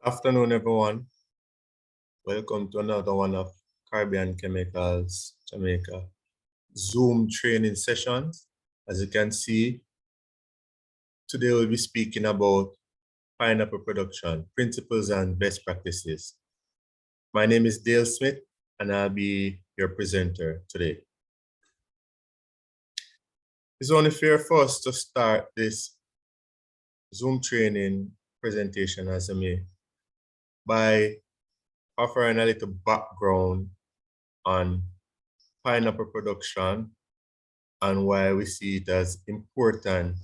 Afternoon, everyone. Welcome to another one of Caribbean Chemicals Jamaica Zoom training sessions. As you can see, today we'll be speaking about pineapple production, principles and best practices. My name is Dale Smith, and I'll be your presenter today. It's only fair for us to start this Zoom training presentation as I may by offering a little background on pineapple production and why we see it as important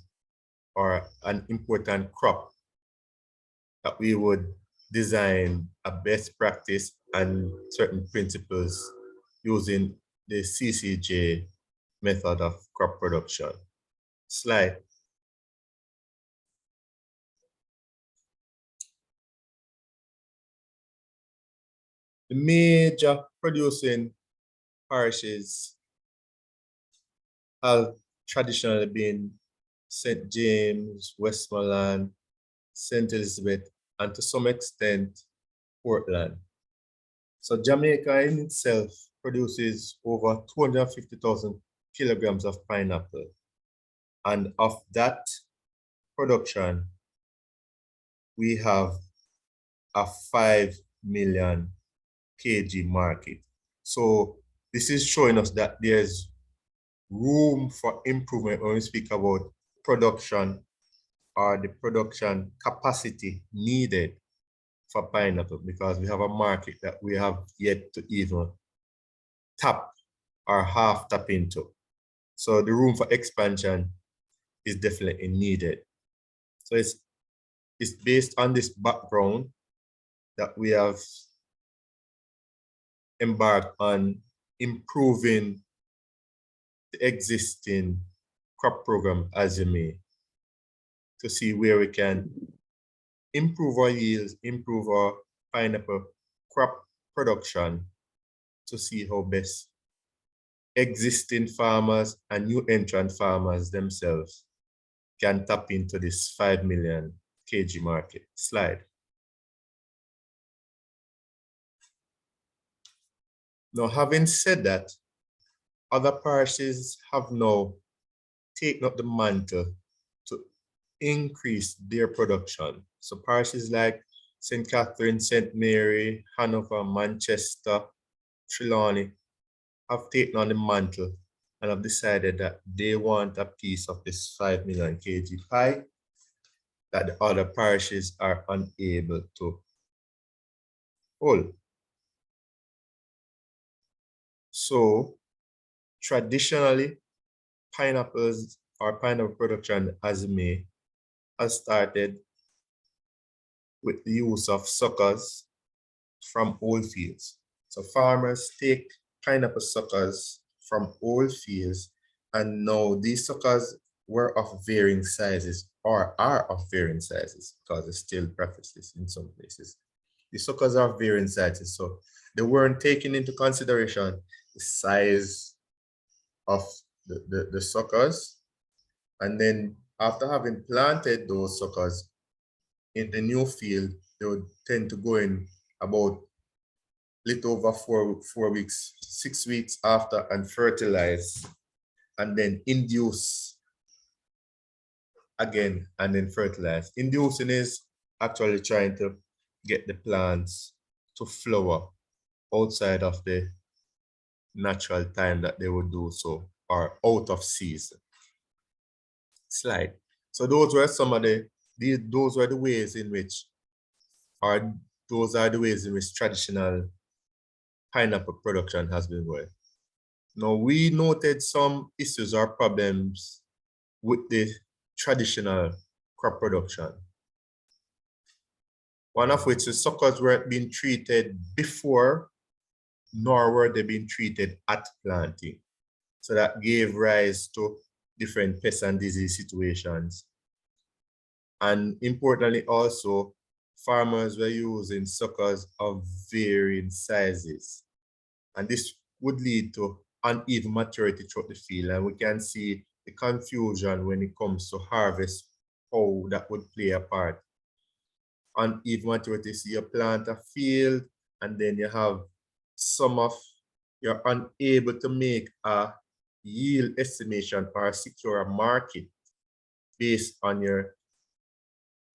or an important crop that we would design a best practice and certain principles using the CCJ method of crop production. Slide. The major producing parishes have traditionally been St. James, Westmoreland, St. Elizabeth, and to some extent, Portland. So Jamaica in itself produces over 250,000 kilograms of pineapple. And of that production, we have a 5 million kg market. So this is showing us that there's room for improvement when we speak about production or the production capacity needed for pineapple, because we have a market that we have yet to even tap or half tap into. So the room for expansion is definitely needed. So it's based on this background that we have embarked on improving the existing crop program as you may, to see where we can improve our yields, improve our pineapple crop production, to see how best existing farmers and new entrant farmers themselves can tap into this 5 million kg market. Slide. Now, having said that, other parishes have now taken up the mantle to increase their production. So parishes like St. Catherine, St. Mary, Hanover, Manchester, Trelawney have taken on the mantle and have decided that they want a piece of this 5 million kg pie that the other parishes are unable to hold. So traditionally, pineapples or pineapple production as may has started with the use of suckers from old fields. So farmers take pineapple suckers from old fields, and now these suckers were of varying sizes or are of varying sizes, because they still practice this in some places. The suckers are of varying sizes, so they weren't taking into consideration the size of the suckers. And then after having planted those suckers in the new field, they would tend to go in about little over 4 weeks, 6 weeks after, and fertilize, and then induce again, and then fertilize. Inducing is actually trying to get the plants to flower outside of the natural time that they would do so, or out of season. Slide. So those were some of those were the ways in which, or those are the ways in which traditional pineapple production has been going. Now, we noted some issues or problems with the traditional crop production. One of which is suckers weren't being treated before, nor were they being treated at planting. So that gave rise to different pest and disease situations. And importantly also, farmers were using suckers of varying sizes. And this would lead to uneven maturity throughout the field. And we can see the confusion when it comes to harvest how that would play a part. Uneven maturity, so you plant a field and then you have you're unable to make a yield estimation or secure a market based on your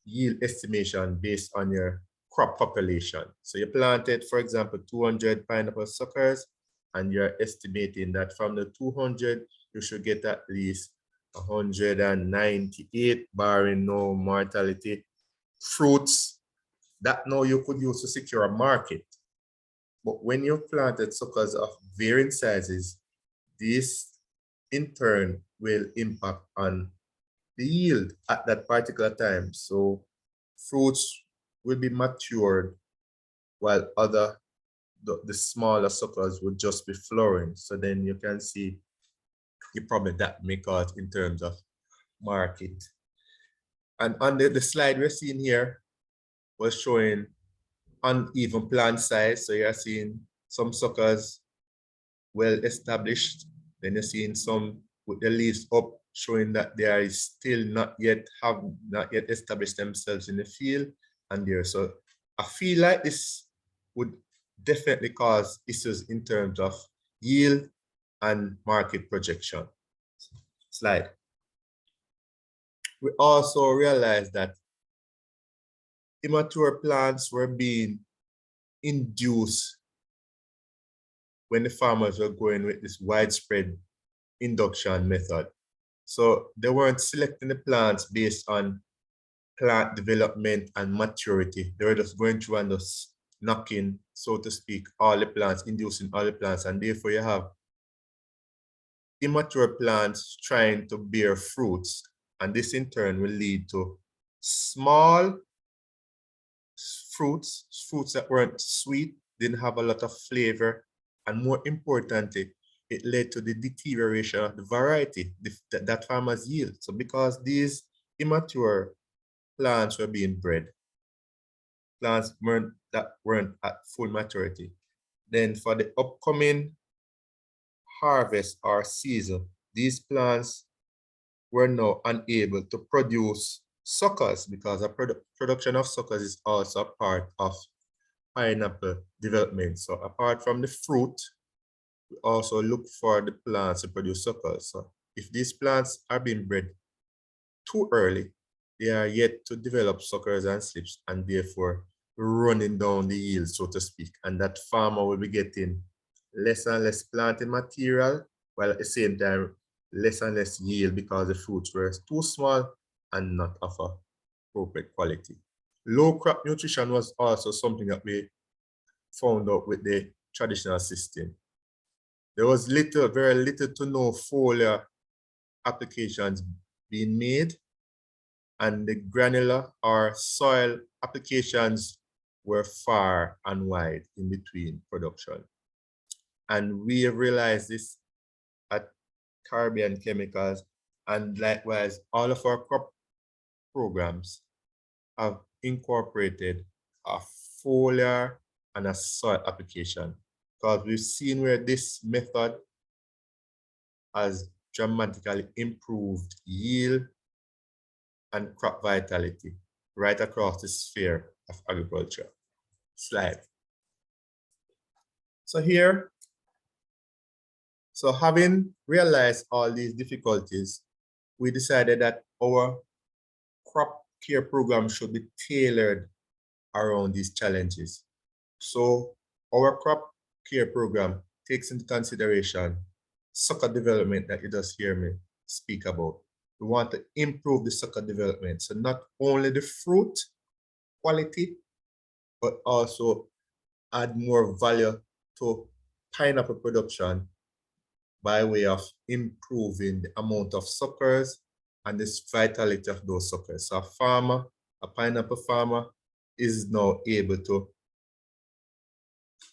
yield estimation based on your crop population. So you planted, for example, 200 pineapple suckers, and you're estimating that from the 200, you should get at least 198, barring no mortality, fruits that now you could use to secure a market. But when you planted suckers of varying sizes, this in turn will impact on the yield at that particular time. So fruits will be matured while the smaller suckers would just be flowering. So then you can see the problem that may cause in terms of market. And on the slide we're seeing here was showing uneven plant size. So you're seeing some suckers well established. Then you're seeing some with the leaves up, showing that they are still not yet established themselves in the field and there. So I feel like this would definitely cause issues in terms of yield and market projection. Slide. We also realized that immature plants were being induced when the farmers were going with this widespread induction method. So they weren't selecting the plants based on plant development and maturity. They were just going through and just knocking, so to speak, all the plants, inducing all the plants. And therefore you have immature plants trying to bear fruits. And this in turn will lead to small fruits that weren't sweet, didn't have a lot of flavor. And more importantly, it led to the deterioration of the variety that farmers yield. So because these immature plants were being bred, plants that weren't at full maturity, then for the upcoming harvest or season, these plants were now unable to produce suckers, because the production of suckers is also a part of pineapple development. So apart from the fruit, we also look for the plants to produce suckers. So if these plants are being bred too early, they are yet to develop suckers and slips, and therefore running down the yield, so to speak. And that farmer will be getting less and less planting material, while at the same time, less and less yield because the fruits were too small and not of appropriate quality. Low crop nutrition was also something that we found out with the traditional system. There was very little to no foliar applications being made, and the granular or soil applications were far and wide in between production. And we have realized this at Caribbean Chemicals, and likewise, all of our crop programs have incorporated a foliar and a soil application, because we've seen where this method has dramatically improved yield and crop vitality right across the sphere of agriculture. Slide. So here, so having realized all these difficulties, we decided that our crop care program should be tailored around these challenges. So our crop care program takes into consideration sucker development that you just hear me speak about. We want to improve the sucker development. So not only the fruit quality, but also add more value to pineapple production by way of improving the amount of suckers and the vitality of those suckers. So a pineapple farmer is now able to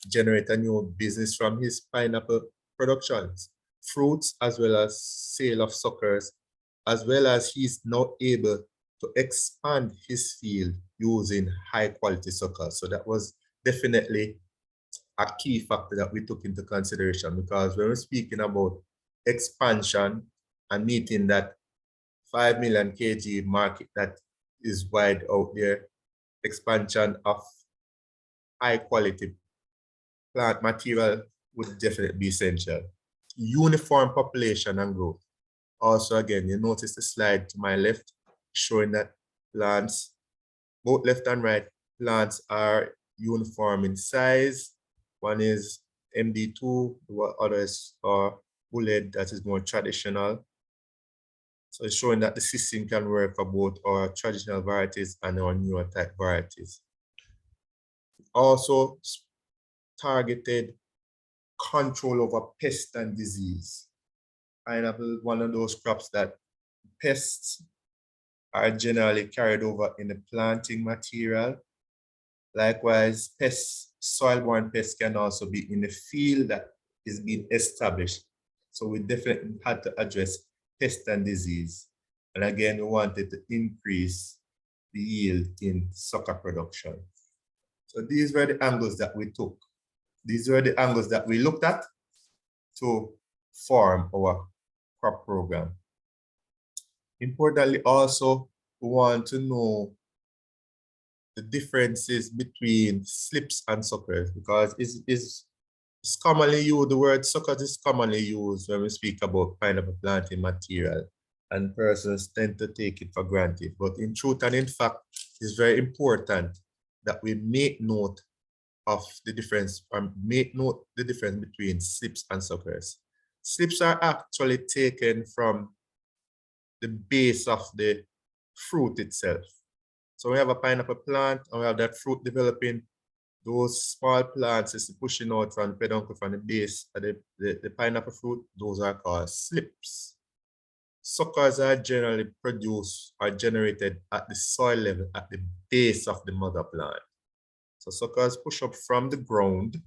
generate a new business from his pineapple productions, fruits, as well as sale of suckers, as well as he's now able to expand his field using high quality suckers. So that was definitely a key factor that we took into consideration, because when we're speaking about expansion and meeting that 5 million kg market that is wide out there. Expansion of high quality plant material would definitely be essential. Uniform population and growth. Also, again, you notice the slide to my left showing that plants, both left and right, plants are uniform in size. One is MD2, the others are bullet, that is more traditional. So it's showing that the system can work for both our traditional varieties and our newer type varieties. Also targeted control over pest and disease. Pineapple is one of those crops that pests are generally carried over in the planting material. Likewise, pests, soil-borne pests can also be in the field that is being established. So we definitely had to address pest and disease. And again, we wanted to increase the yield in sucker production. So these were the angles that we took. These were the angles that we looked at to form our crop program. Importantly, also, we want to know the differences between slips and suckers, because it's commonly used, the word suckers is commonly used when we speak about pineapple planting material, and persons tend to take it for granted. But in truth and in fact, it's very important that we make note of the difference, or make note the difference between slips and suckers. Slips are actually taken from the base of the fruit itself. So we have a pineapple plant and we have that fruit developing. Those small plants is pushing out from the peduncle, from the base of the pineapple fruit. Those are called slips. Suckers are generally produced or generated at the soil level, at the base of the mother plant. So suckers push up from the ground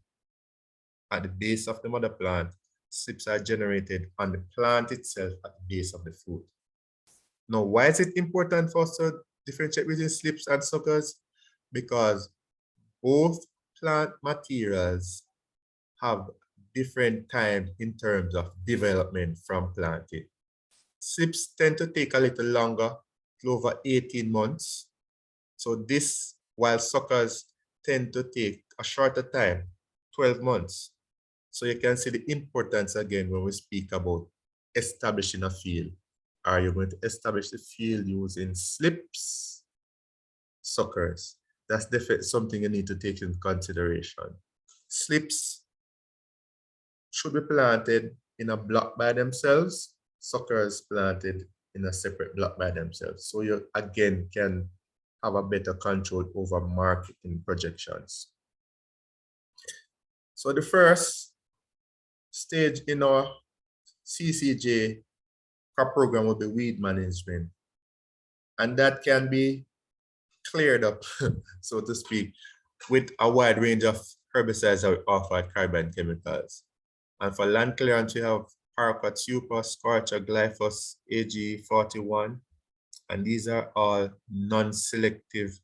at the base of the mother plant. Slips are generated on the plant itself at the base of the fruit. Now, why is it important for us to differentiate between slips and suckers? Because both plant materials have different times in terms of development from planting. Slips tend to take a little longer, over 18 months. So this, while suckers tend to take a shorter time, 12 months. So you can see the importance again when we speak about establishing a field. Are you going to establish the field using slips, suckers? That's definitely something you need to take into consideration. Slips should be planted in a block by themselves, suckers planted in a separate block by themselves. So you again can have a better control over marketing projections. So the first stage in our CCJ crop program will be weed management. And that can be cleared up, so to speak, with a wide range of herbicides that we offer at carbon chemicals. And for land clearance, we have paraquat super, scorcher, glyphos, AG41. And these are all non-selective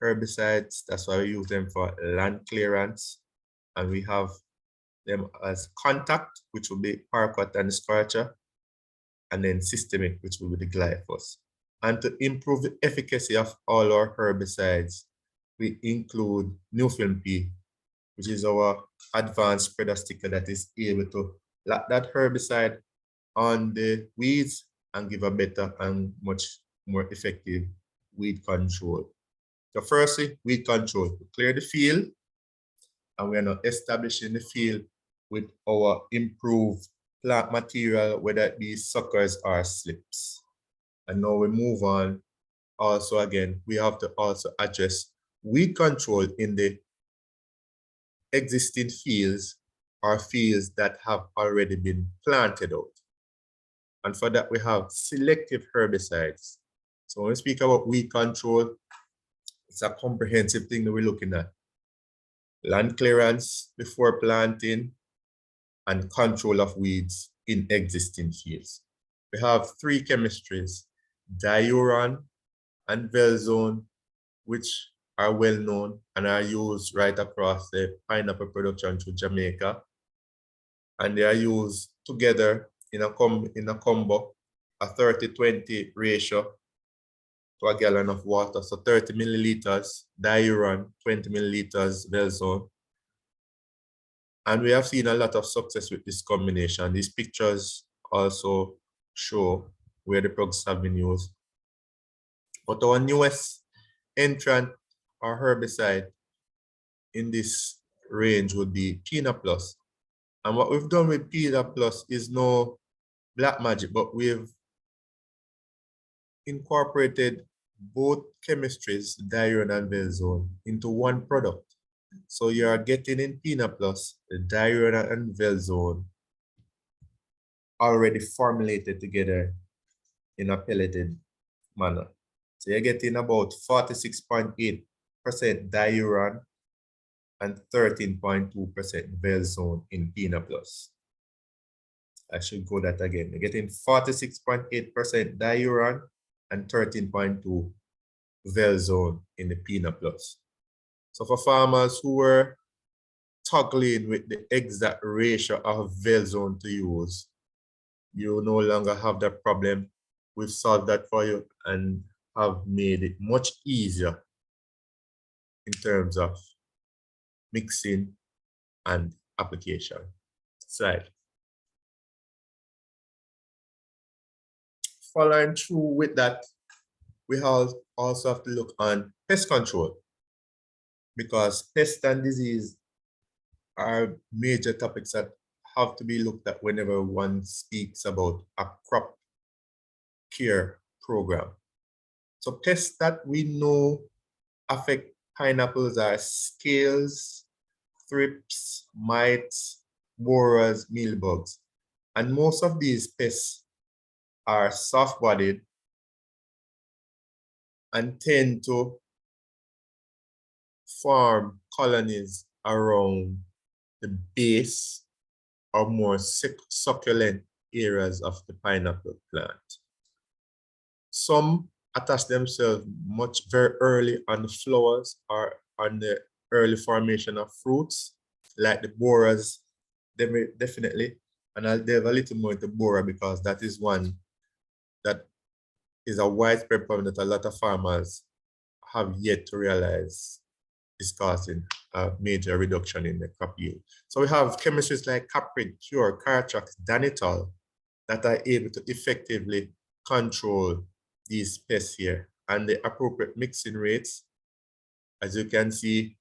herbicides. That's why we use them for land clearance. And we have them as contact, which will be paraquat and scorcher, and then systemic, which will be the glyphos. And to improve the efficacy of all our herbicides, we include New-Film P, which is our advanced spreader sticker that is able to lock that herbicide on the weeds and give a better and much more effective weed control. So firstly, weed control. We clear the field, and we are now establishing the field with our improved plant material, whether it be suckers or slips. And now we move on. Also, again, we have to also address weed control in the existing fields or fields that have already been planted out. And for that, we have selective herbicides. So when we speak about weed control, it's a comprehensive thing that we're looking at. Land clearance before planting and control of weeds in existing fields. We have three chemistries, diuron and velzone, which are well known and are used right across the pineapple production to Jamaica. And they are used together in a combo a 30-20 ratio to a gallon of water. So 30 milliliters diuron, 20 milliliters Velzone. And we have seen a lot of success with this combination. These pictures also show where the products have been used. But our newest entrant or herbicide in this range would be Pineapple Plus. And what we've done with Pineapple Plus is no black magic, but we've incorporated both chemistries, diuron and Velzone, into one product. So you are getting in Pineapple Plus the diuron and Velzone already formulated together in a pelleted manner. So you're getting about 46.8% diuron and 13.2% Velzone in Pineapple Plus. I should go that again. You're getting 46.8% diuron and 13.2 Velzone in the Pineapple Plus. So for farmers who were toggling with the exact ratio of Velzone to use, you no longer have that problem. We've solved that for you and have made it much easier in terms of mixing and application. Slide. Following through with that, we also have to look on pest control, because pest and disease are major topics that have to be looked at whenever one speaks about a crop care program. So pests that we know affect pineapples are scales, thrips, mites, borers, mealybugs. And most of these pests are soft-bodied and tend to form colonies around the base or more succulent areas of the pineapple plant. Some attach themselves very early on the flowers or on the early formation of fruits, like the borers, definitely. And I'll delve a little more into borer because that is one that is a widespread problem that a lot of farmers have yet to realize is causing a major reduction in the crop yield. So we have chemistries like caprid, cure, cartrax, danitol that are able to effectively control these pests here, and the appropriate mixing rates, as you can see,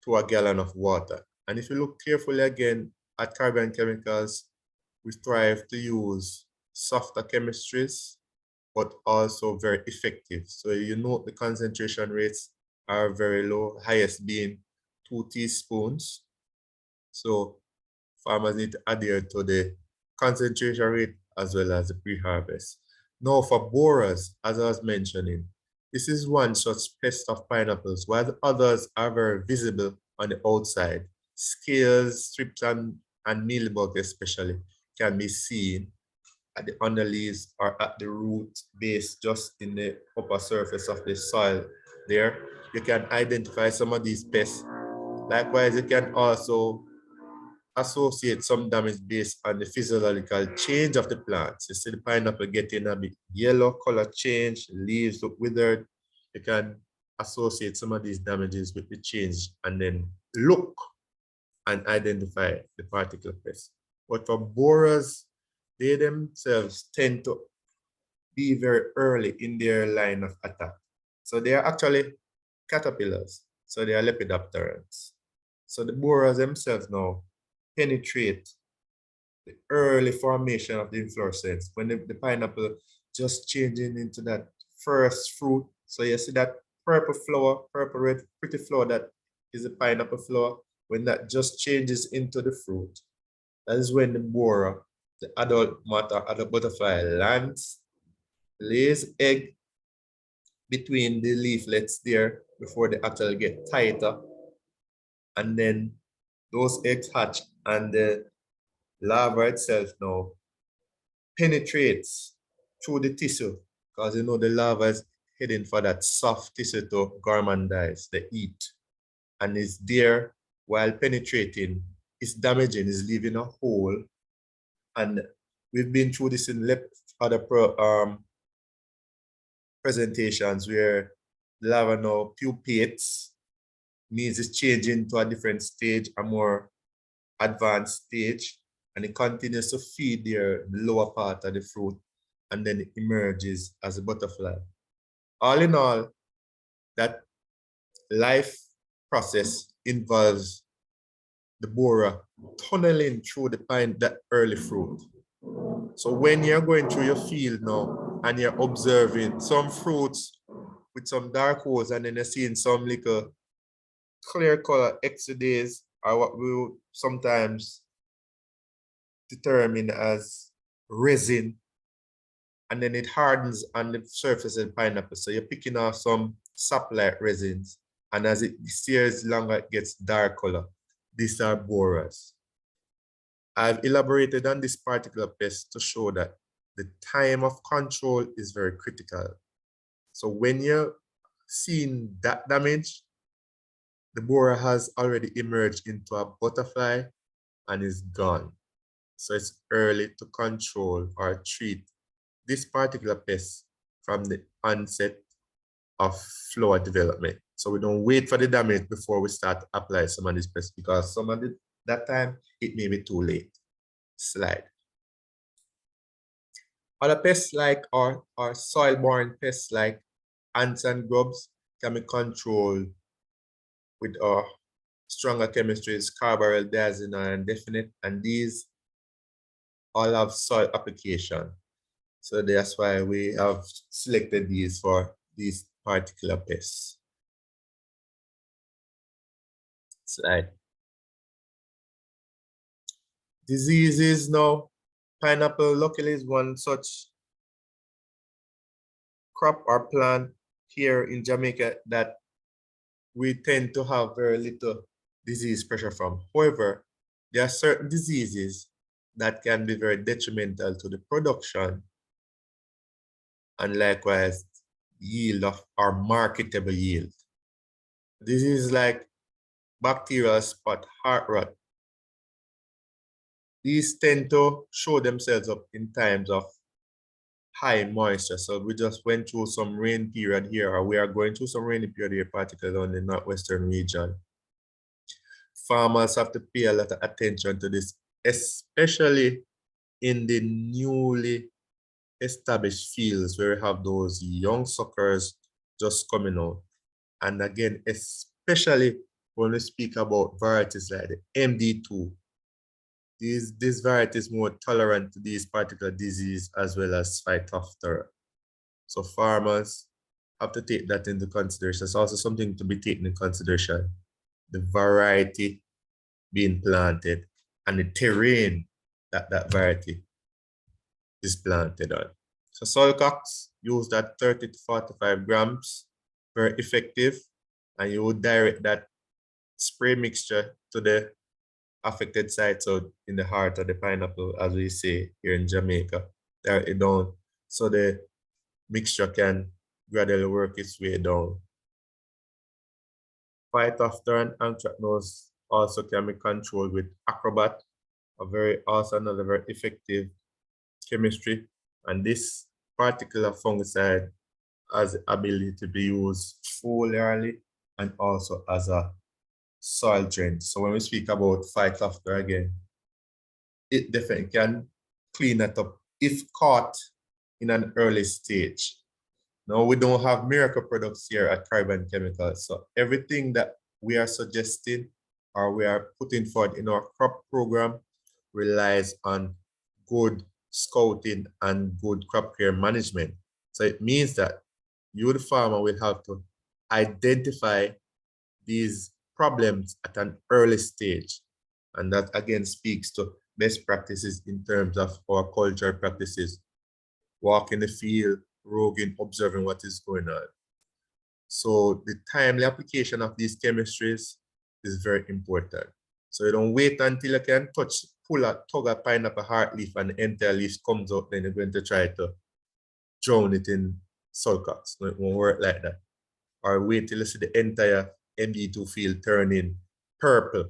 to a gallon of water. And if you look carefully again at carbon chemicals, we strive to use softer chemistries, but also very effective. So you note the concentration rates are very low, highest being 2 teaspoons. So farmers need to adhere to the concentration rate as well as the pre-harvest. Now for borers, as I was mentioning, this is one such pest of pineapples, while the others are very visible on the outside. Scales, strips, and mealybug especially can be seen at the underleaves or at the root base, just in the upper surface of the soil there. You can identify some of these pests. Likewise, you can also associate some damage based on the physiological change of the plants. You see the pineapple getting a bit yellow color change, leaves look withered. You can associate some of these damages with the change and then look and identify the particular pest. But for borers, they themselves tend to be very early in their line of attack. So they are actually caterpillars. So they are lepidopterans. So the borers themselves now penetrate the early formation of the inflorescence when the pineapple just changing into that first fruit. So you see that purple flower, purple red, pretty flower that is a pineapple flower. When that just changes into the fruit, that is when the borer, the adult moth or adult butterfly, lands, lays egg between the leaflets there before they actually get tighter. And then those eggs hatch and the larva itself now penetrates through the tissue, because you know the larva is heading for that soft tissue to gourmandize, the eat, and is there while penetrating, is damaging, is leaving a hole, and We've been through this in other presentations where the larva now pupates, means it's changing to a different stage, a more advanced stage, and it continues to feed the lower part of the fruit, and then it emerges as a butterfly. All in all, that life process involves the borer tunneling through that early fruit. So when you're going through your field now and you're observing some fruits with some dark holes, and then you're seeing some little clear color exudates, or what we will sometimes determine as resin, and then it hardens on the surface of the pineapple. So you're picking off some sap-like resins, and as it steers longer, it gets dark color. These are borers. I've elaborated on this particular pest to show that the time of control is very critical. So when you're seeing that damage, the borer has already emerged into a butterfly and is gone. So it's early to control or treat this particular pest from the onset of flower development. So we don't wait for the damage before we start to apply some of these pests, because some of that time it may be too late. Slide. Other pests like or soil-borne pests like ants and grubs can be controlled with our stronger chemistries, carbaryl, diazinon, and definite, and these all have soil application. So that's why we have selected these for these particular pests. Slide. Diseases now. Pineapple luckily is one such crop or plant here in Jamaica that we tend to have very little disease pressure from. However, there are certain diseases that can be very detrimental to the production and likewise yield of our marketable yield. Diseases like bacterial spot, heart rot, these tend to show themselves up in times of high moisture. So we just went through some rain period here, or we are going through some rainy period here, particularly on the northwestern region. Farmers have to pay a lot of attention to this, especially in the newly established fields where we have those young suckers just coming out. And again, especially when we speak about varieties like the MD2, this variety is more tolerant to these particular diseases as well as Phytophthora. So farmers have to take that into consideration. It's also something to be taken in consideration. The variety being planted and the terrain that that variety is planted on. So soil cocks used at 30 to 45 grams, very effective, and you would direct that spray mixture to the affected site, so in the heart of the pineapple, as we say here in Jamaica, direct it down so the mixture can gradually work its way down. Phytophthora and anthracnose also can be controlled with Acrobat, also another very effective chemistry. And this particular fungicide has the ability to be used foliarly and also as a soil drain. So when we speak about Phytophthora again, it definitely can clean it up if caught in an early stage. Now, we don't have miracle products here at Carbon Chemicals. So everything that we are suggesting or we are putting forward in our crop program relies on good scouting and good crop care management. So it means that you, the farmer, will have to identify these problems at an early stage. And that again speaks to best practices in terms of our cultural practices. Walk in the field, roguing, observing what is going on. So the timely application of these chemistries is very important. So you don't wait until you can tug a pineapple heart leaf and the entire leaf comes out, then you're going to try to drown it in sulcats. No, it won't work like that. Or wait till you see the entire MD2 field turning purple.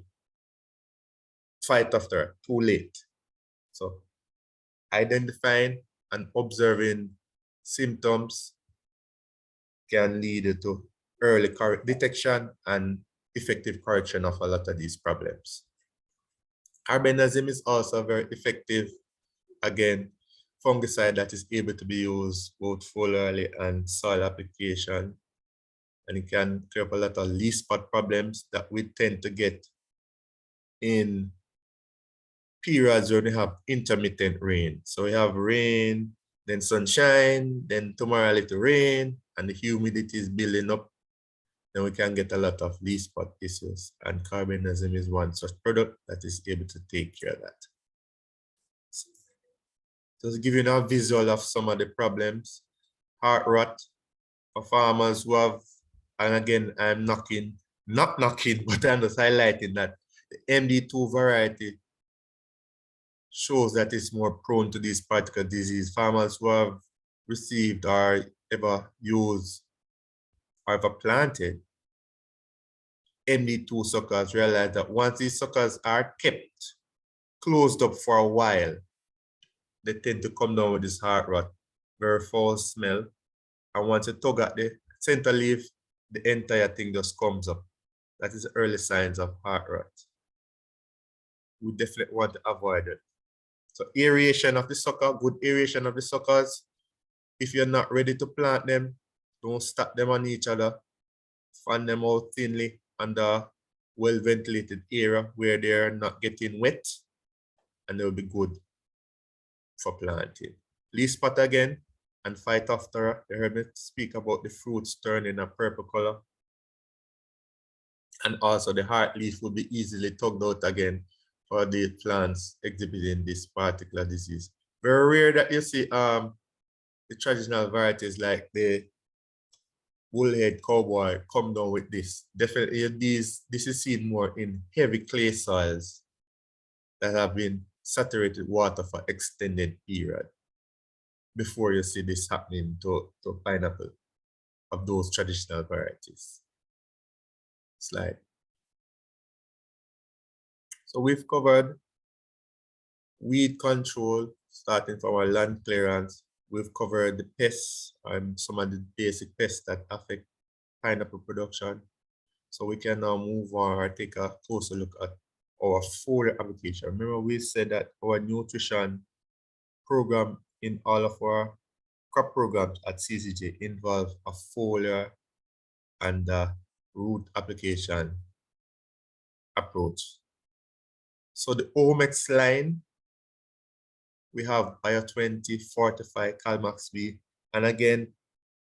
Fight after, too late. So Identifying and observing symptoms can lead to early detection and effective correction of a lot of these problems. Carbendazim is also very effective, again, fungicide that is able to be used both foliarly and soil application. And it can clear up a lot of leaf spot problems that we tend to get in periods when we have intermittent rain. So we have rain, then sunshine, then tomorrow a little rain, and the humidity is building up. Then we can get a lot of leaf spot issues. And carbendazim is one such product that is able to take care of that. Just giving you a visual of some of the problems. Heart rot for farmers who have, and again, I'm not knocking, but I'm just highlighting that the MD2 variety shows that it's more prone to this particular disease. Farmers who have received or ever used or ever planted MD2 suckers realize that once these suckers are kept closed up for a while, they tend to come down with this heart rot, very foul smell. And once you tug at the center leaf, the entire thing just comes up. That is the early signs of heart rot. We definitely want to avoid it. So aeration of the sucker, good aeration of the suckers. If you're not ready to plant them, don't stack them on each other. Fan them out thinly under well-ventilated area where they're not getting wet, and they'll be good for planting. Leaf spot again, and Phytophthora. You heard me speak about the fruits turning a purple color. And also the heart leaf will be easily tugged out again for the plants exhibiting this particular disease. Very rare that you see the traditional varieties like the bullhead cowboy come down with this. Definitely this is seen more in heavy clay soils that have been saturated with water for extended period before you see this happening to pineapple of those traditional varieties. Slide. So we've covered weed control, starting from our land clearance. We've covered the pests and some of the basic pests that affect pineapple production. So we can now move on or take a closer look at our foliar application. Remember, we said that our nutrition program in all of our crop programs at CCJ involve a foliar and root application approach. So the Omex line, we have Bio 20, Fortify, Calmax B. And again,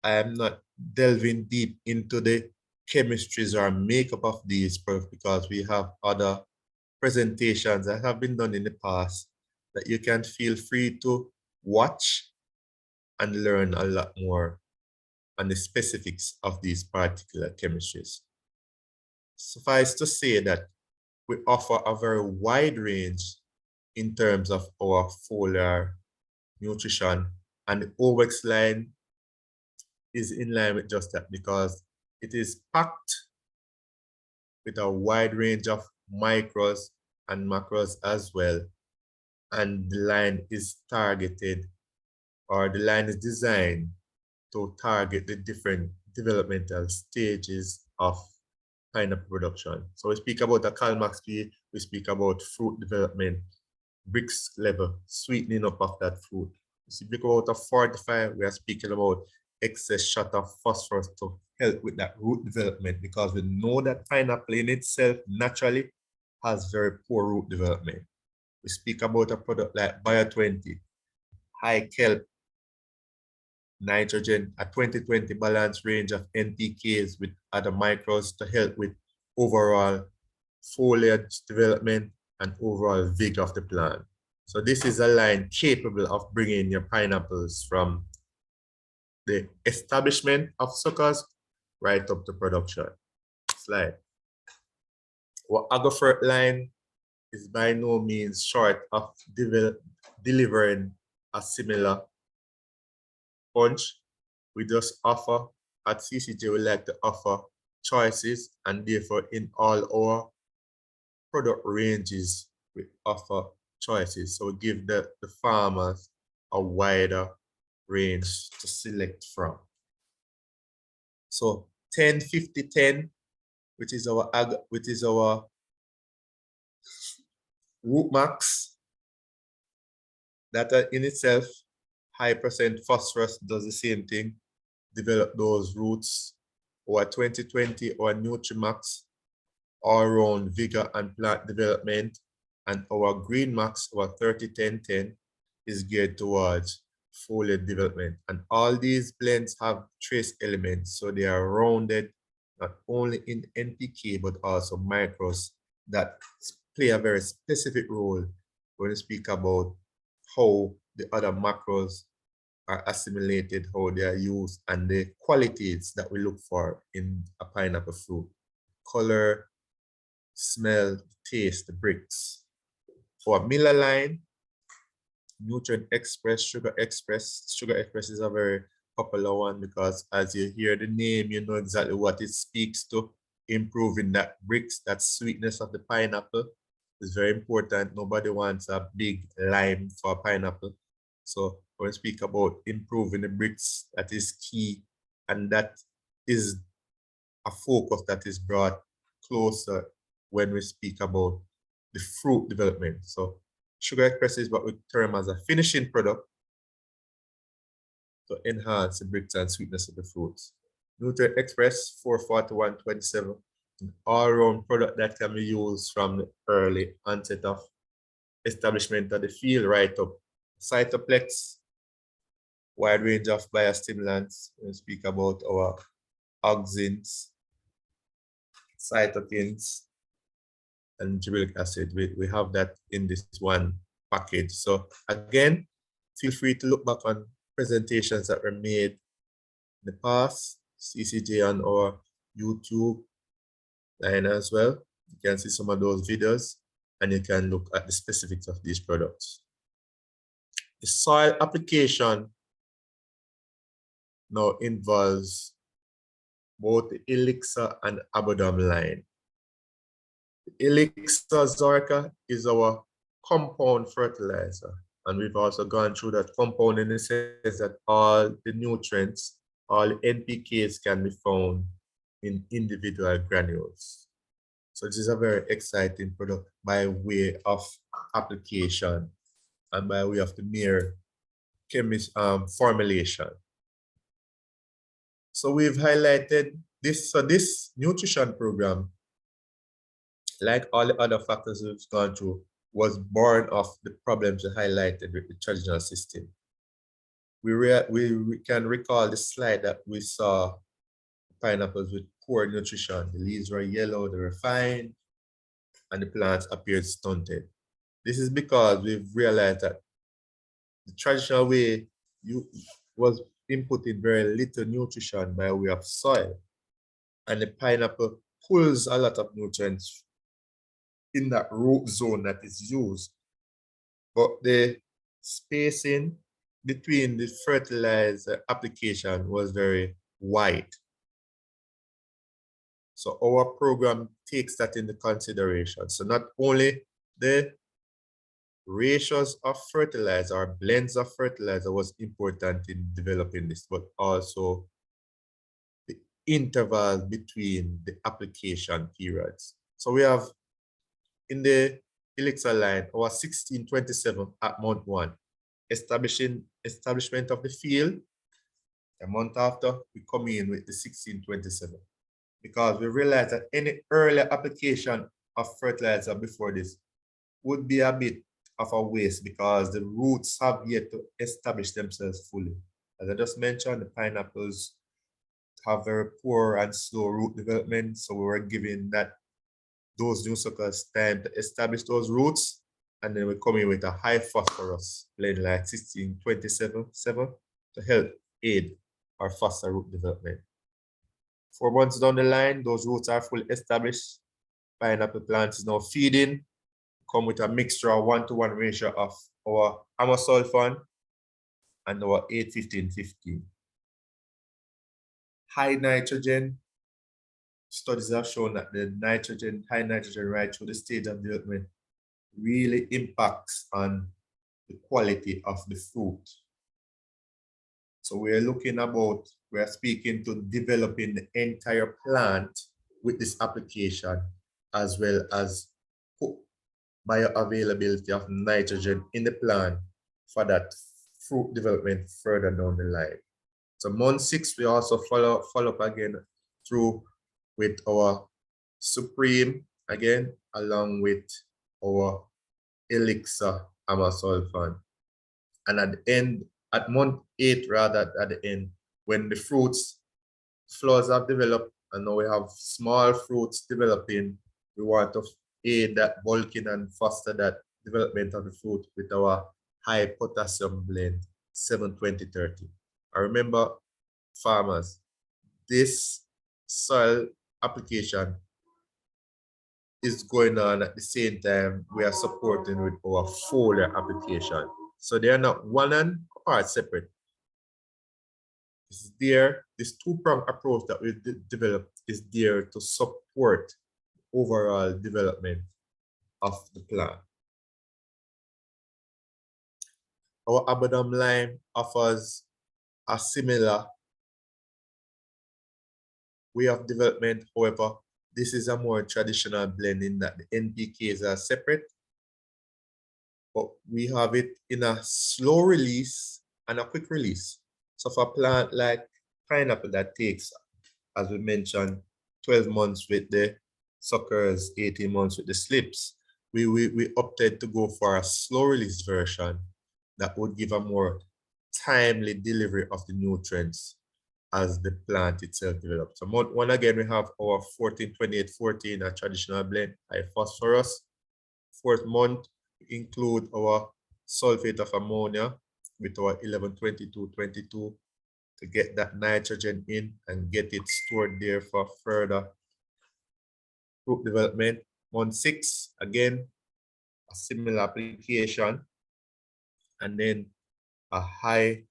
I am not delving deep into the chemistries or makeup of these products because we have other presentations that have been done in the past that you can feel free to watch and learn a lot more on the specifics of these particular chemistries. Suffice to say that we offer a very wide range in terms of our foliar nutrition, and the OWEX line is in line with just that because it is packed with a wide range of micros and macros as well. And the line is targeted, or the line is designed to target the different developmental stages of pineapple production. So we speak about the Calmax P, we speak about fruit development, bricks level, sweetening up of that fruit. We speak about a Fortify, we are speaking about excess shot of phosphorus to help with that root development because we know that pineapple in itself naturally has very poor root development. We speak about a product like Bio 20, high kelp, nitrogen, a 20-20 balance range of NPKs with other micros to help with overall foliage development and overall vigor of the plant. So this is a line capable of bringing your pineapples from the establishment of suckers right up to production. Slide. Our AgroFert line is by no means short of delivering a similar punch. We just offer, at CCJ, we like to offer choices, and therefore in all our product ranges, we offer choices. So we give the farmers a wider range to select from. So 10, 50, 10, which is our root max. That in itself, high percent phosphorus does the same thing, develop those roots. Or 2020 or Nutrimax all around vigor and plant development. And our Green Max, our 30-10-10, is geared towards foliage development. And all these blends have trace elements, so they are rounded not only in NPK but also micros that play a very specific role when we speak about how the other macros are assimilated, how they are used, and the qualities that we look for in a pineapple fruit. Color, smell, taste, the bricks. For Miller line, Nutrient Express, Sugar Express. Sugar Express is a very popular one because as you hear the name, you know exactly what it speaks to. Improving that bricks, that sweetness of the pineapple is very important. Nobody wants a big lime for pineapple. So when we speak about improving the bricks, that is key. And that is a focus that is brought closer when we speak about the fruit development. So Sugar Express is what we term as a finishing product to enhance the bricks and sweetness of the fruits. Nutrient Express 44127, an all-round product that can be used from the early onset of establishment of the field right up. Cytoplex, wide range of biostimulants. We speak about our auxins, cytokines, and gibberellic acid. We have that in this one package. So again, feel free to look back on presentations that were made in the past, CCJ on our YouTube line as well. You can see some of those videos and you can look at the specifics of these products. The soil application now involves both the Elixir and Abodam line. The Elixir Zorka is our compound fertilizer, and we've also gone through that compound in the sense that all the nutrients, all the NPKs can be found in individual granules. So this is a very exciting product by way of application and by way of the mere formulation. So we've highlighted this. So this nutrition program, like all the other factors we've gone through, was born of the problems we highlighted with the traditional system. We can recall the slide that we saw pineapples with poor nutrition. The leaves were yellow, they were fine, and the plants appeared stunted. This is because we've realized that the traditional way was inputting very little nutrition by way of soil, and the pineapple pulls a lot of nutrients in that root zone that is used, but the spacing between the fertilizer application was very wide. So our program takes that into consideration. So not only the ratios of fertilizer or blends of fertilizer was important in developing this, but also the interval between the application periods. So we have in the Elixir line, our 1627 at month 1, establishment of the field. A month after, we come in with the 1627 because we realized that any earlier application of fertilizer before this would be a bit of a waste because the roots have yet to establish themselves fully. As I just mentioned, the pineapples have very poor and slow root development, so we were giving those new suckers time to establish those roots, and then we come in with a high phosphorus blend like 1627 to help aid our faster root development. 4 months down the line, those roots are fully established. Pineapple plant is now feeding. Come with a mixture of 1-to-1 ratio of our amasulfan and our 8-15-15. High nitrogen. Studies have shown that the high nitrogen right through the stage of development really impacts on the quality of the fruit. So we're speaking to developing the entire plant with this application, as well as bioavailability of nitrogen in the plant for that fruit development further down the line. So month 6, we also follow up again through with our Supreme again, along with our Elixir Amasulfan. And at the end, at month 8 rather, at the end, when the flowers have developed and now we have small fruits developing, we want to aid that bulking and foster that development of the fruit with our high potassium blend 7-20-30. I remember, farmers, this soil application is going on at the same time we are supporting with our foliar application. So they are not one and apart, separate. This two-pronged approach that we developed is there to support overall development of the plant. Our Abadam line offers a similar way of development. However, this is a more traditional blend in that the NPKs are separate, but we have it in a slow release and a quick release. So for a plant like pineapple that takes, as we mentioned, 12 months with the suckers, 18 months with the slips, we opted to go for a slow release version that would give a more timely delivery of the nutrients as the plant itself develops. So month 1 again, we have our 14-28-14, a traditional blend, high phosphorus. 4th month, we include our sulfate of ammonia with our 11-22-22 to get that nitrogen in and get it stored there for further fruit development. Month 6, again, a similar application, and then a high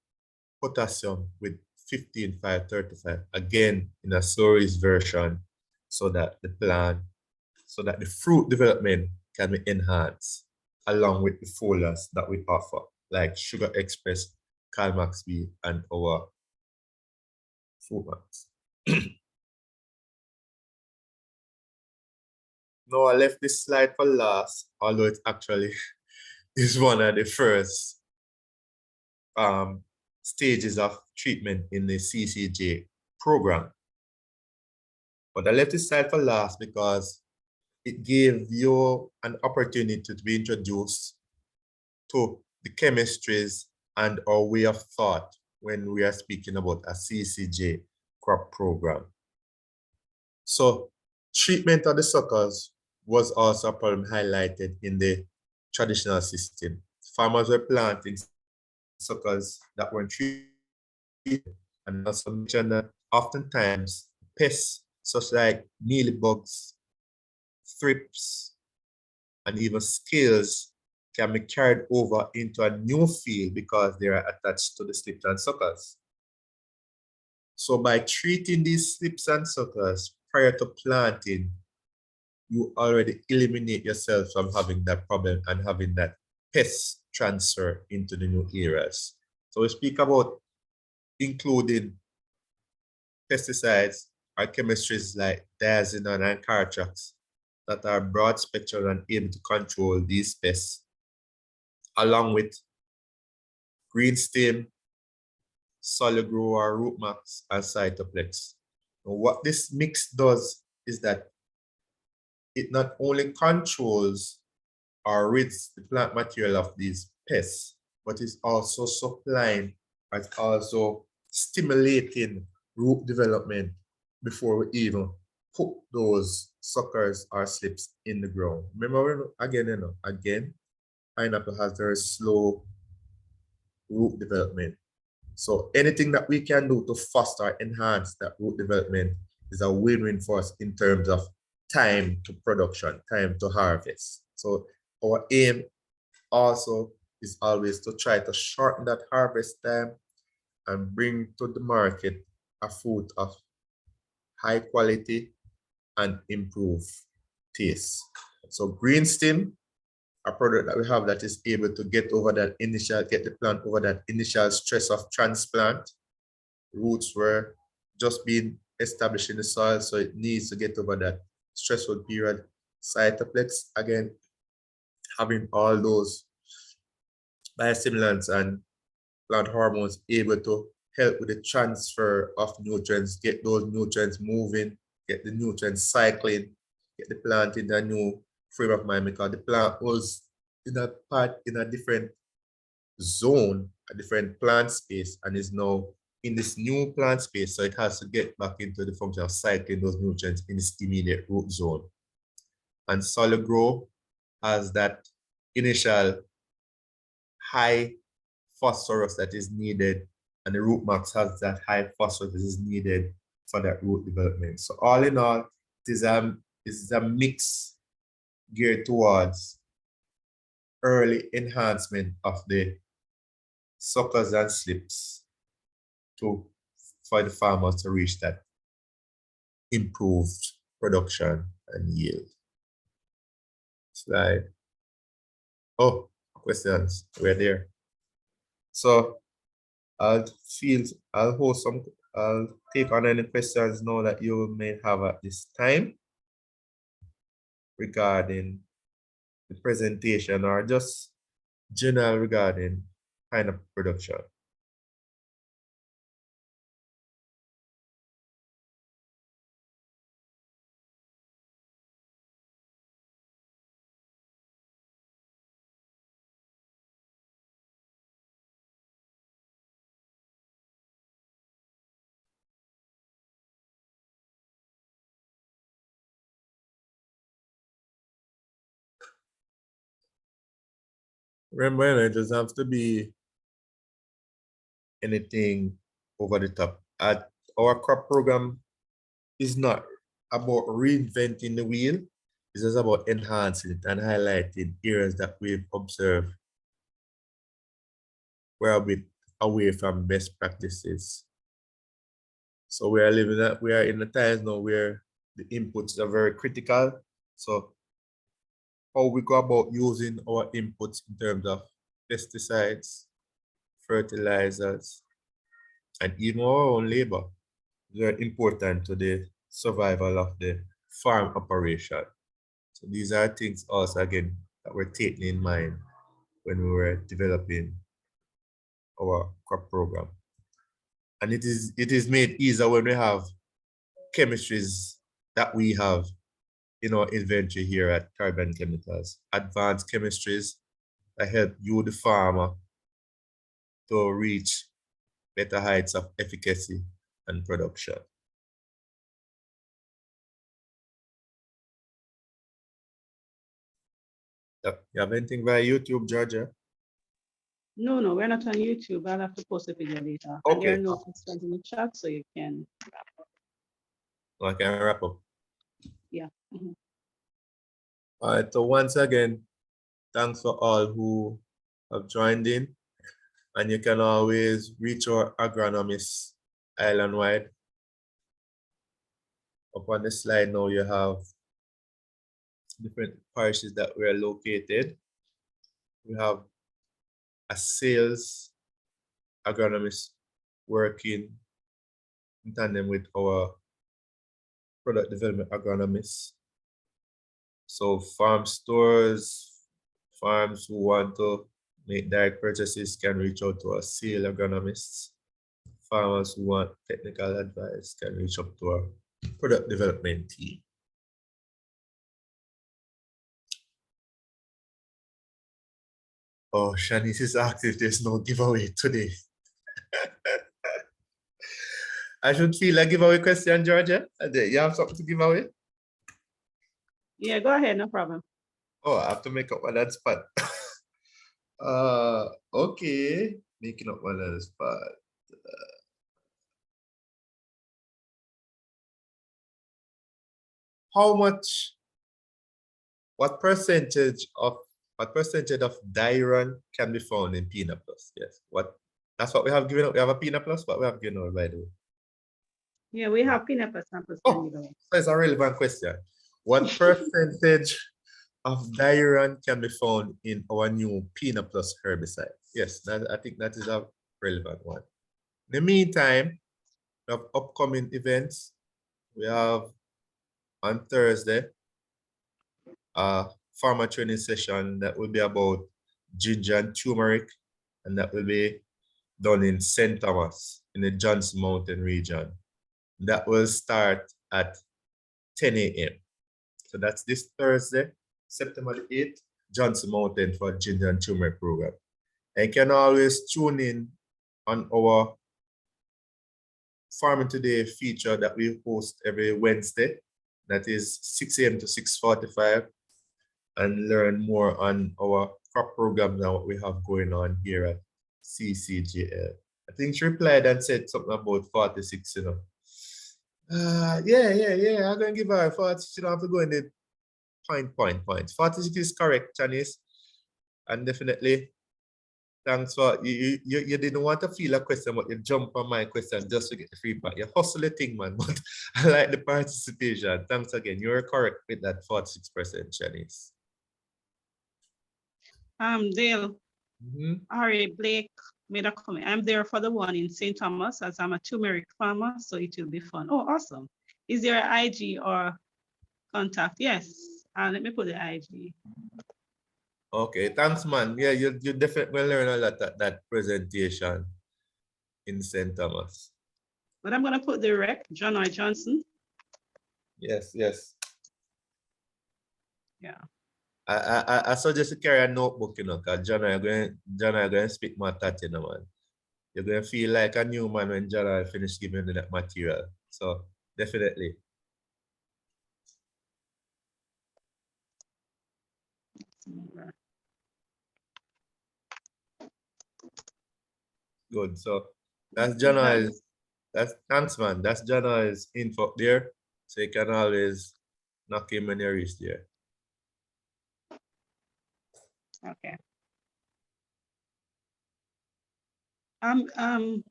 potassium with 15-5-35, again in a slow release version, so that the fruit development can be enhanced along with the foliars that we offer, like Sugar Express, Calmax B, and our Fruit Max. Now I left this slide for last, although it actually is one of the first stages of treatment in the CCJ program. But I left this slide for last because it gave you an opportunity to be introduced to the chemistries and our way of thought when we are speaking about a CCJ crop program. So treatment of the suckers was also a problem highlighted in the traditional system. Farmers were planting suckers that weren't treated, and also mentioned that oftentimes pests such like mealybugs, thrips, and even scales can be carried over into a new field because they are attached to the slips and suckers. So by treating these slips and suckers prior to planting, you already eliminate yourself from having that problem and having that pest transfer into the new areas. So we speak about including pesticides or chemistries like diazinon and Cartrax that are broad spectrum and able to control these pests, along with green stem, solid grower, root max, and cytoplex. Now, what this mix does is that it not only controls or rids the plant material of these pests, but it's also supplying, it's also stimulating root development before we even put those suckers or slips in the ground. Remember, again, pineapple has very slow root development. So anything that we can do to foster, enhance that root development is a win-win for us in terms of time to production, time to harvest. So our aim also is always to try to shorten that harvest time and bring to the market a fruit of high quality and improved taste. So green stem a product that we have that is able to get the plant over that initial stress of transplant. Roots were just being established in the soil, so it needs to get over that stressful period. Cytoplex, again, having all those biostimulants and plant hormones able to help with the transfer of nutrients, get those nutrients moving, get the nutrients cycling, get the plant in a new frame of mind, because the plant was in a different zone, a different plant space, and is now in this new plant space. So it has to get back into the function of cycling those nutrients in its immediate root zone. And solid grow has that initial high phosphorus that is needed, and the root max has that high phosphorus that is needed for that root development. So all in all, it is a mix geared towards early enhancement of the suckers and slips for the farmers to reach that improved production and yield. Slide. Oh, questions. We're there. So I'll take on any questions now that you may have at this time regarding the presentation, or just general regarding pineapple production. Remember, it doesn't have to be anything over the top. Our crop program is not about reinventing the wheel. It's just about enhancing it and highlighting areas that we've observed where a bit away from best practices. So we are in a time now where the inputs are very critical. So how we go about using our inputs in terms of pesticides, fertilizers, and even our own labor is very important to the survival of the farm operation. So these are things also, again, that we're taking in mind when we were developing our crop program. And it is made easier when we have chemistries that we have in our inventory here at Caribbean Chemicals. Advanced chemistries that help you, the farmer, to reach better heights of efficacy and production. You have anything via YouTube, Georgia? No, we're not on YouTube. I'll have to post the video later. Okay. And there are no questions in the chat, so you can wrap up. I can wrap up. Yeah. Mm-hmm. All right, so once again, thanks for all who have joined in. And you can always reach our agronomists island-wide. Up on the slide now, you have different parishes that we are located. We have a sales agronomist working in tandem with our product development agronomists. So farm stores, farms who want to make direct purchases can reach out to our sales agronomists. Farmers who want technical advice can reach out to our product development team. Oh, Shanice is asking if there's no giveaway today. I should feel a giveaway question, Georgia. You have something to give away? Yeah, go ahead, no problem. Oh, I have to make up on that spot. Okay, making up on that spot. What percentage of diuron can be found in Peanut Plus? Yes, that's what we have given up. We have a Peanut Plus, but we have given out, by the way. Yeah, we have Pineapple samples. Oh, so it's a relevant question. What percentage of diuran can be found in our new Peanut Plus herbicide? Yes, I think that is a relevant one. In the meantime, we have upcoming events. We have on Thursday a farmer training session that will be about ginger and turmeric, and that will be done in St. Thomas in the Johnson Mountain region. That will start at 10 a.m. So that's this Thursday, September the 8th, Johnson Mountain for ginger and turmeric program. And you can always tune in on our Farming Today feature that we host every Wednesday. That is 6 a.m. to 6:45, and learn more on our crop program and what we have going on here at CCJL. I think she replied and said something about 46, you know. Yeah. I'm gonna give her 46. You don't have to go in the point. 46 is correct, Janice. And definitely, thanks for you didn't want to feel a question, but you jump on my question just to get the feedback. You hustle the thing, man. But I like the participation. Thanks again. You're correct with that 46%, Janice. Dale, Ari Blake made a comment. I'm there for the one in St. Thomas as I'm a turmeric farmer, so it will be fun. Oh, awesome. Is there an IG or contact? Yes. Let me put the IG. Okay, thanks, man. Yeah, you definitely learn a lot at that presentation in St. Thomas. But I'm gonna put the rec, John I. Johnson. Yes. Yeah. I suggest you carry a notebook, you know, because John are going to speak more that, you know, man. You're going to feel like a new man when John finish giving you that material. So definitely. Good. So that's John. That's thanks, man. That's John's info there. So you can always knock him when you reach there. Okay.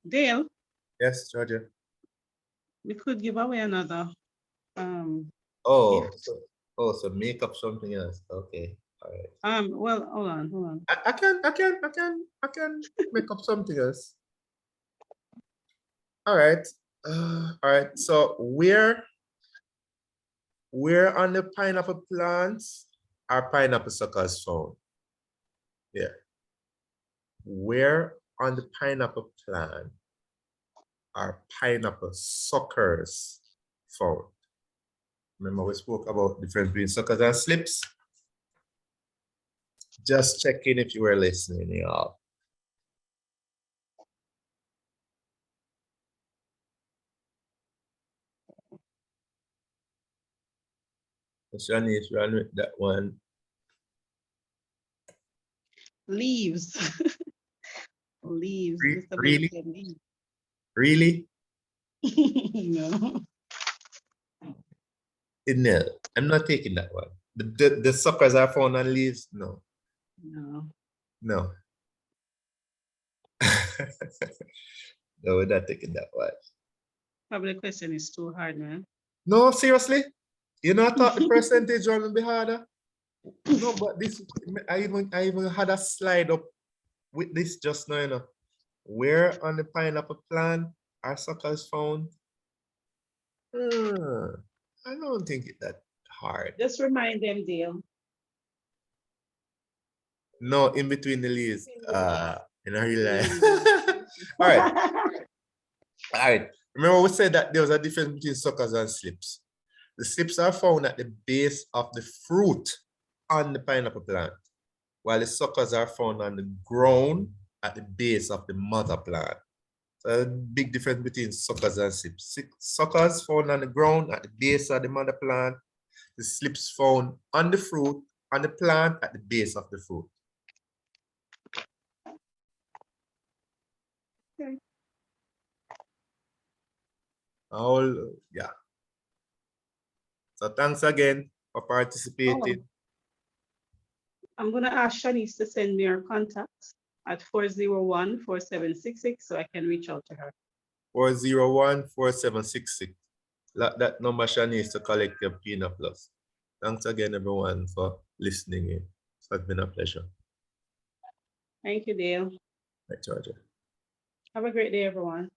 Dale. Yes, Georgia. We could give away another gift. So make up something else. Okay. All right. Well, hold on. I can make up something else. All right. All right. So where on the pineapple plants are pineapple suckers found? Yeah. Where on the pineapple plant are pineapple suckers found? Remember we spoke about the difference between suckers and slips? Just checking if you were listening, y'all. Shanice, run with that one. Leaves. Leaves. Really? Leaves. Really? No. No, I'm not taking that one. The suckers are found on leaves? No. No. No, we're not taking that one. Probably the question is too hard, man. No, seriously? You know, I thought the percentage would be harder. No, but this, I even had a slide up with this just now, you know. Where on the pineapple plant are suckers found? I don't think it's that hard. Just remind them, Dale. No, in between the leaves. You know, all right. All right. Remember we said that there was a difference between suckers and slips. The slips are found at the base of the fruit on the pineapple plant, while the suckers are found on the ground at the base of the mother plant. So a big difference between suckers and slips. Suckers found on the ground at the base of the mother plant. The slips found on the fruit, on the plant at the base of the fruit. Okay. Yeah. So thanks again for participating. I'm gonna ask Shanice to send me her contacts at 401-4766 so I can reach out to her. 401-4766. That number, Shanice, to collect your Peanut Plus. Thanks again, everyone, for listening in. So it's been a pleasure. Thank you, Dale. Thanks, Roger. Have a great day, everyone.